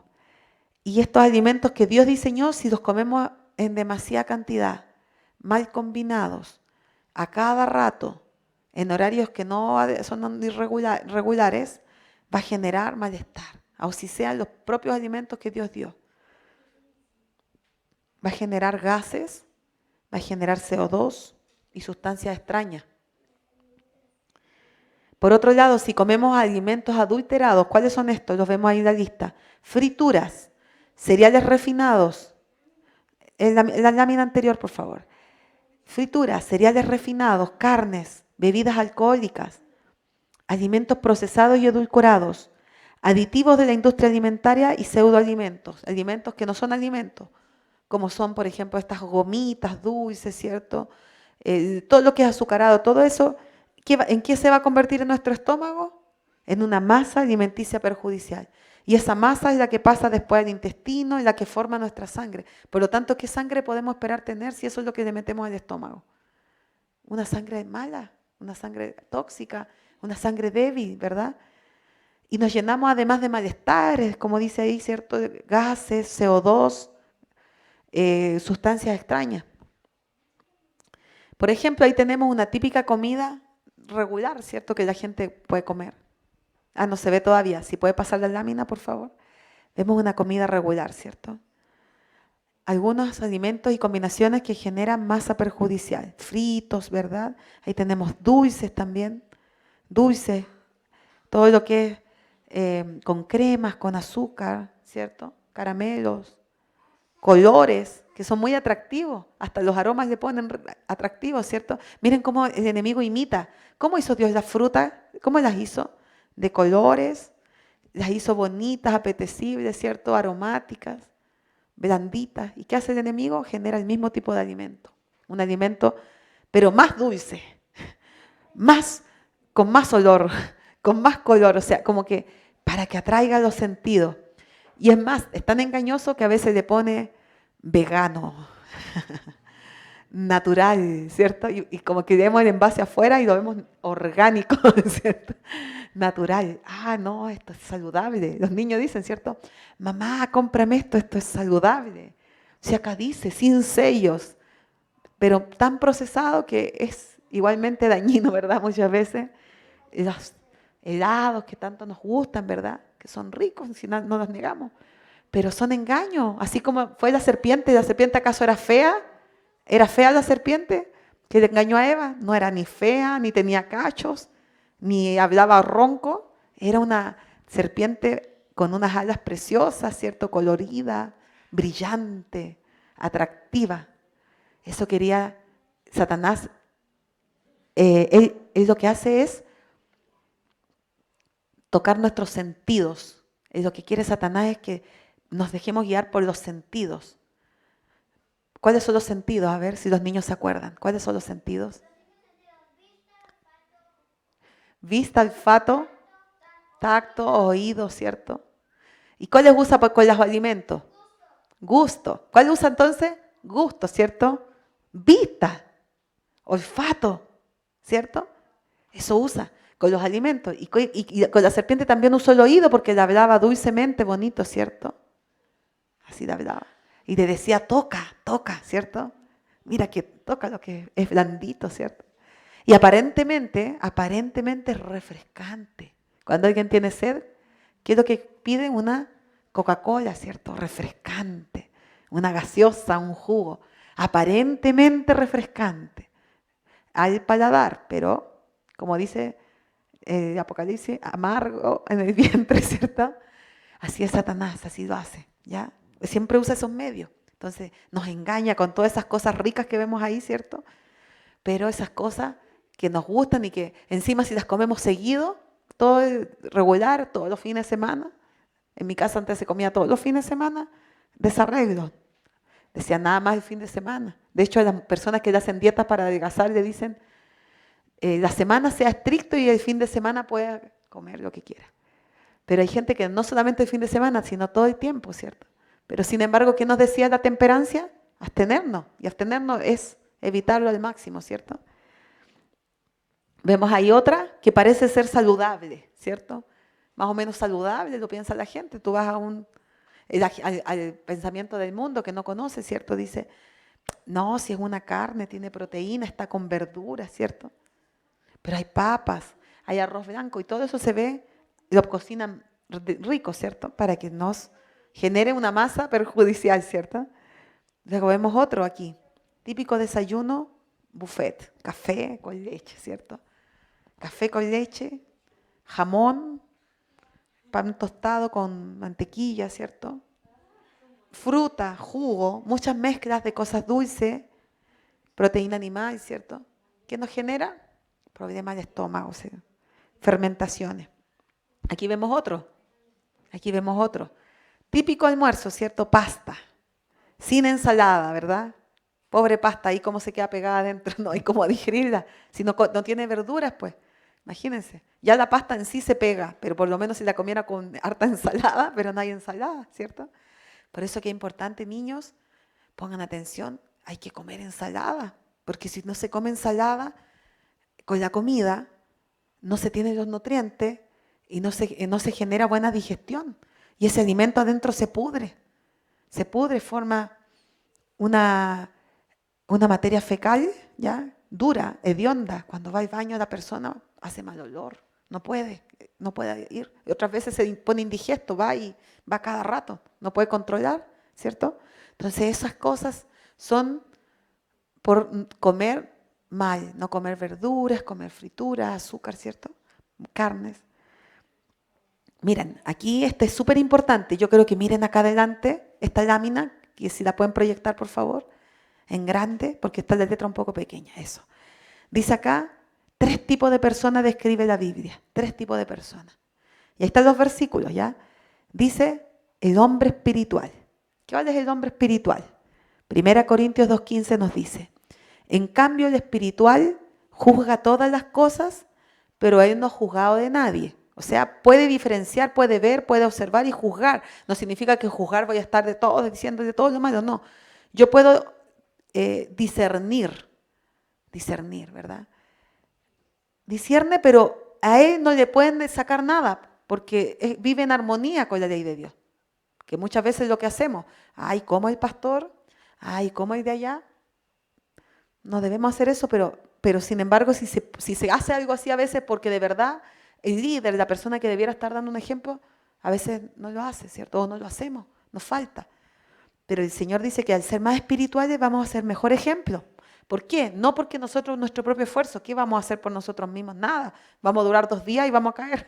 Y estos alimentos que Dios diseñó, si los comemos en demasiada cantidad, mal combinados, a cada rato, en horarios que no son irregulares, va a generar malestar. O si sean los propios alimentos que Dios dio. Va a generar gases, va a generar CO2 y sustancias extrañas. Por otro lado, si comemos alimentos adulterados, ¿cuáles son estos? Los vemos ahí en la lista. Frituras, cereales refinados. En la lámina anterior, por favor. Frituras, cereales refinados, carnes, bebidas alcohólicas, alimentos procesados y edulcorados, aditivos de la industria alimentaria y pseudoalimentos, alimentos que no son alimentos, como son, por ejemplo, estas gomitas dulces, ¿cierto? Todo lo que es azucarado, todo eso, ¿en qué se va a convertir en nuestro estómago? En una masa alimenticia perjudicial. Y esa masa es la que pasa después al intestino, es la que forma nuestra sangre. Por lo tanto, ¿qué sangre podemos esperar tener si eso es lo que le metemos al estómago? Una sangre mala, una sangre tóxica, una sangre débil, ¿verdad? Y nos llenamos además de malestares, como dice ahí, ¿cierto? De gases, CO2, sustancias extrañas. Por ejemplo, ahí tenemos una típica comida regular, ¿cierto? Que la gente puede comer. No se ve todavía. Si puede pasar la lámina, por favor. Vemos una comida regular, ¿cierto? Algunos alimentos y combinaciones que generan masa perjudicial. Fritos, ¿verdad? Ahí tenemos dulces también. Dulces. Todo lo que es con cremas, con azúcar, ¿cierto? Caramelos. Colores, que son muy atractivos. Hasta los aromas le ponen atractivos, ¿cierto? Miren cómo el enemigo imita. ¿Cómo hizo Dios las frutas? ¿Cómo las hizo? De colores, las hizo bonitas, apetecibles, ¿cierto? Aromáticas, blanditas. ¿Y qué hace el enemigo? Genera el mismo tipo de alimento. Un alimento, pero más dulce, con más olor, con más color. O sea, como que para que atraiga los sentidos. Y es más, es tan engañoso que a veces le pone vegano. natural, ¿cierto? Y como que vemos el envase afuera y lo vemos orgánico, ¿cierto? Natural. Ah, no, esto es saludable. Los niños dicen, ¿cierto? Mamá, cómprame esto es saludable. Si acá dice, sin sellos, pero tan procesado que es igualmente dañino, ¿verdad? Muchas veces. Los helados que tanto nos gustan, ¿verdad? Que son ricos, si no, no los negamos. Pero son engaños. Así como fue ¿la serpiente acaso era fea? ¿Era fea la serpiente que le engañó a Eva? No era ni fea, ni tenía cachos, ni hablaba ronco. Era una serpiente con unas alas preciosas, ¿cierto? Colorida, brillante, atractiva. Eso quería Satanás. Él lo que hace es tocar nuestros sentidos. Lo que quiere Satanás es que nos dejemos guiar por los sentidos. ¿Cuáles son los sentidos? A ver si los niños se acuerdan. ¿Cuáles son los sentidos? Vista, olfato, tacto, oído, ¿cierto? ¿Y cuáles usa con los alimentos? Gusto. ¿Cuál usa entonces? Gusto, ¿cierto? Vista, olfato, ¿cierto? Eso usa con los alimentos. Y con la serpiente también usó el oído porque le hablaba dulcemente, bonito, ¿cierto? Así le hablaba. Y le decía, toca, ¿cierto? Mira que toca lo que es blandito, ¿cierto? Y aparentemente es refrescante. Cuando alguien tiene sed, ¿qué es lo que piden? Una Coca-Cola, ¿cierto? Refrescante. Una gaseosa, un jugo. Aparentemente refrescante al paladar, pero, como dice el Apocalipsis, amargo en el vientre, ¿cierto? Así es Satanás, así lo hace, ¿ya? Siempre usa esos medios. Entonces nos engaña con todas esas cosas ricas que vemos ahí, ¿cierto? Pero esas cosas que nos gustan y que encima si las comemos seguido, todo regular, todos los fines de semana. En mi casa antes se comía todos los fines de semana, desarreglo. Decía nada más el fin de semana. De hecho, a las personas que le hacen dietas para adelgazar le dicen, la semana sea estricto y el fin de semana pueda comer lo que quiera. Pero hay gente que no solamente el fin de semana, sino todo el tiempo, ¿cierto? Pero sin embargo, ¿qué nos decía la temperancia? Abstenernos. Y abstenernos es evitarlo al máximo, ¿cierto? Vemos ahí otra que parece ser saludable, ¿cierto? Más o menos saludable, lo piensa la gente. Tú vas al pensamiento del mundo que no conoce, ¿cierto? Dice, no, si es una carne, tiene proteína, está con verduras, ¿cierto? Pero hay papas, hay arroz blanco y todo eso se ve, lo cocinan rico, ¿cierto? Para que nos genere una masa perjudicial, ¿cierto? Luego vemos otro aquí, típico desayuno, buffet, café con leche, ¿cierto? Café con leche, jamón, pan tostado con mantequilla, ¿cierto? Fruta, jugo, muchas mezclas de cosas dulces, proteína animal, ¿cierto? ¿Qué nos genera? Problemas de estómago, o sea, fermentaciones. Aquí vemos otro. Típico almuerzo, ¿cierto? Pasta, sin ensalada, ¿verdad? Pobre pasta, ahí cómo se queda pegada adentro, no hay cómo digerirla. Si no tiene verduras, pues, imagínense. Ya la pasta en sí se pega, pero por lo menos si la comiera con harta ensalada, pero no hay ensalada, ¿cierto? Por eso que es importante, niños, pongan atención, hay que comer ensalada, porque si no se come ensalada, con la comida no se tienen los nutrientes y no se genera buena digestión. Y ese alimento adentro se pudre, forma una materia fecal, ¿ya? Dura, hedionda. Cuando va al baño la persona hace mal olor, no puede ir. Y otras veces se pone indigesto, va cada rato, no puede controlar, ¿cierto? Entonces esas cosas son por comer mal, no comer verduras, comer frituras, azúcar, ¿cierto? Carnes. Miren, aquí este es súper importante. Yo creo que miren acá adelante esta lámina, que si la pueden proyectar, por favor, en grande, porque está la letra un poco pequeña, eso. Dice acá, 3 tipos de personas describe la Biblia, 3 tipos de personas. Y ahí están los versículos, ¿ya? Dice, el hombre espiritual. ¿Cuál es el hombre espiritual? 1 Corintios 2:15 nos dice, en cambio el espiritual juzga todas las cosas, pero él no es juzgado de nadie. O sea, puede diferenciar, puede ver, puede observar y juzgar. No significa que juzgar voy a estar de todo, diciendo de todo lo malo, no. Yo puedo discernir, ¿verdad? Discierne, pero a él no le pueden sacar nada, porque vive en armonía con la ley de Dios. Que muchas veces lo que hacemos, ay, ¿cómo el pastor? Ay, ¿cómo el de allá? No debemos hacer eso, pero sin embargo, si se hace algo así a veces, porque de verdad el líder, la persona que debiera estar dando un ejemplo, a veces no lo hace, ¿cierto? O no lo hacemos, nos falta. Pero el Señor dice que al ser más espirituales vamos a ser mejor ejemplo. ¿Por qué? No porque nosotros, nuestro propio esfuerzo, ¿qué vamos a hacer por nosotros mismos? Nada. Vamos a durar 2 días y vamos a caer.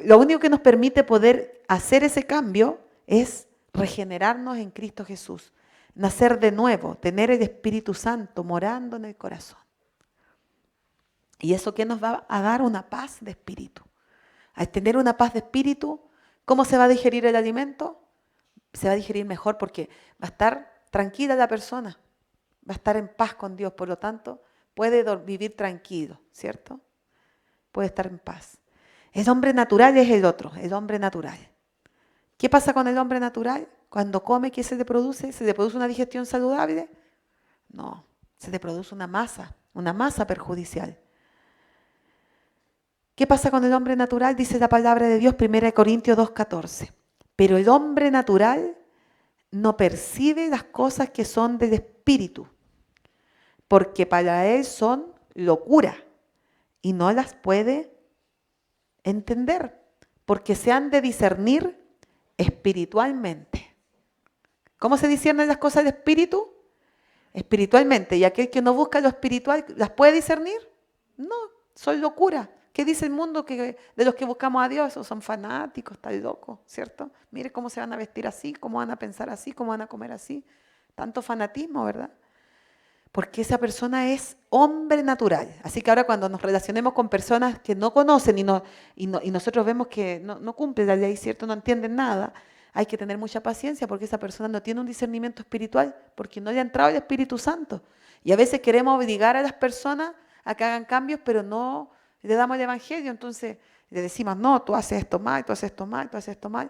Lo único que nos permite poder hacer ese cambio es regenerarnos en Cristo Jesús. Nacer de nuevo, tener el Espíritu Santo morando en el corazón. ¿Y eso qué nos va a dar? Una paz de espíritu. Al tener una paz de espíritu, ¿cómo se va a digerir el alimento? Se va a digerir mejor porque va a estar tranquila la persona, va a estar en paz con Dios, por lo tanto, puede vivir tranquilo, ¿cierto? Puede estar en paz. El hombre natural es el otro, el hombre natural. ¿Qué pasa con el hombre natural? Cuando come, ¿qué se le produce? ¿Se le produce una digestión saludable? No, se le produce una masa perjudicial. ¿Qué pasa con el hombre natural? Dice la palabra de Dios, 1 Corintios 2:14. Pero el hombre natural no percibe las cosas que son del espíritu, porque para él son locura y no las puede entender, porque se han de discernir espiritualmente. ¿Cómo se disciernen las cosas del espíritu? Espiritualmente. ¿Y aquel que no busca lo espiritual, las puede discernir? No, son locura. ¿Qué dice el mundo de los que buscamos a Dios? Esos son fanáticos, están locos, ¿cierto? Mire cómo se van a vestir así, cómo van a pensar así, cómo van a comer así. Tanto fanatismo, ¿verdad? Porque esa persona es hombre natural. Así que ahora cuando nos relacionemos con personas que no conocen y nosotros vemos que no cumple la ley, ¿cierto? No entienden nada, hay que tener mucha paciencia porque esa persona no tiene un discernimiento espiritual porque no le ha entrado el Espíritu Santo. Y a veces queremos obligar a las personas a que hagan cambios, pero no le damos el evangelio, entonces le decimos, no, tú haces esto mal, tú haces esto mal, tú haces esto mal.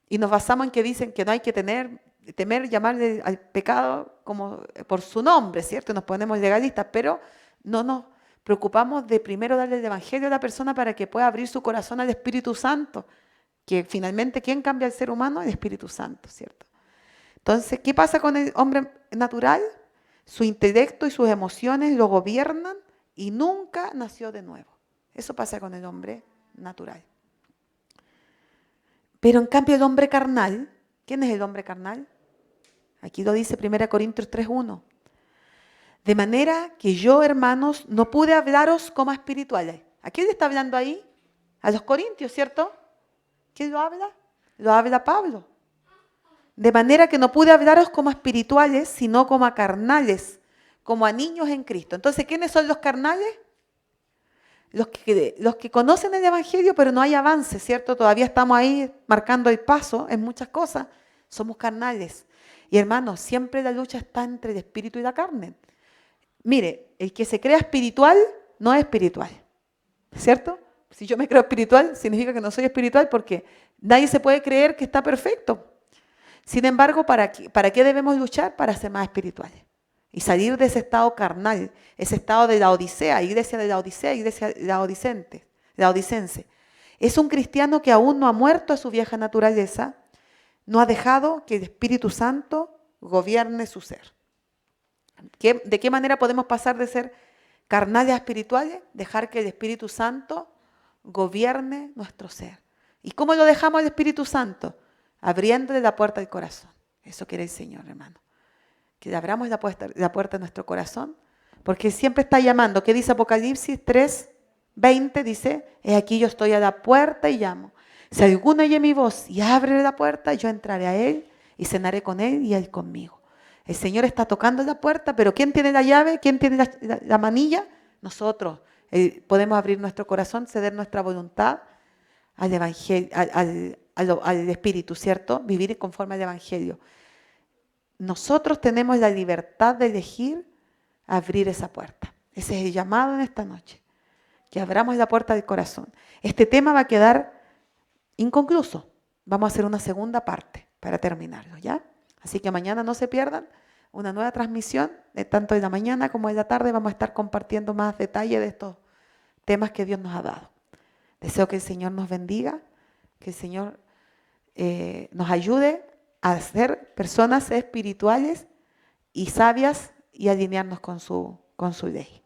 Y nos basamos en que dicen que no hay que temer llamarle al pecado como por su nombre, ¿cierto? Nos ponemos legalistas, pero no nos preocupamos de primero darle el evangelio a la persona para que pueda abrir su corazón al Espíritu Santo, que finalmente, ¿quién cambia al ser humano? El Espíritu Santo, ¿cierto? Entonces, ¿qué pasa con el hombre natural? Su intelecto y sus emociones lo gobiernan y nunca nació de nuevo. Eso pasa con el hombre natural. Pero en cambio el hombre carnal, ¿quién es el hombre carnal? Aquí lo dice 1 Corintios 3:1. De manera que yo, hermanos, no pude hablaros como a espirituales. ¿A quién le está hablando ahí? A los corintios, ¿cierto? ¿Quién lo habla? Lo habla Pablo. De manera que no pude hablaros como a espirituales, sino como a carnales, como a niños en Cristo. Entonces, ¿quiénes son los carnales? Los que conocen el Evangelio, pero no hay avance, ¿cierto? Todavía estamos ahí marcando el paso en muchas cosas. Somos carnales. Y hermanos, siempre la lucha está entre el espíritu y la carne. Mire, el que se crea espiritual no es espiritual, ¿cierto? Si yo me creo espiritual, significa que no soy espiritual porque nadie se puede creer que está perfecto. Sin embargo, ¿para qué debemos luchar? Para ser más espirituales. Y salir de ese estado carnal, ese estado de la Odisea, iglesia de la Odisea, iglesia laodicense. Es un cristiano que aún no ha muerto a su vieja naturaleza, no ha dejado que el Espíritu Santo gobierne su ser. ¿De qué manera podemos pasar de ser carnales a espirituales? Dejar que el Espíritu Santo gobierne nuestro ser. ¿Y cómo lo dejamos al Espíritu Santo? Abriéndole la puerta del corazón. Eso quiere el Señor, hermano. Que le abramos la puerta de nuestro corazón, porque siempre está llamando. ¿Qué dice Apocalipsis 3:20? Dice, he aquí yo estoy a la puerta y llamo. Si alguno oye mi voz y abre la puerta, yo entraré a él y cenaré con él y él conmigo. El Señor está tocando la puerta, pero ¿quién tiene la llave? ¿Quién tiene la manilla? Nosotros. Podemos abrir nuestro corazón, ceder nuestra voluntad al Evangelio, al Espíritu, ¿cierto? Vivir conforme al Evangelio. Nosotros tenemos la libertad de elegir abrir esa puerta. Ese es el llamado en esta noche. Que abramos la puerta del corazón. Este tema va a quedar inconcluso. Vamos a hacer una segunda parte para terminarlo, ¿ya? Así que mañana no se pierdan. una nueva transmisión, tanto en la mañana como en la tarde vamos a estar compartiendo más detalle de estos temas que Dios nos ha dado. Deseo que el Señor nos bendiga, que el Señor nos ayude a ser personas espirituales y sabias y alinearnos con su ley.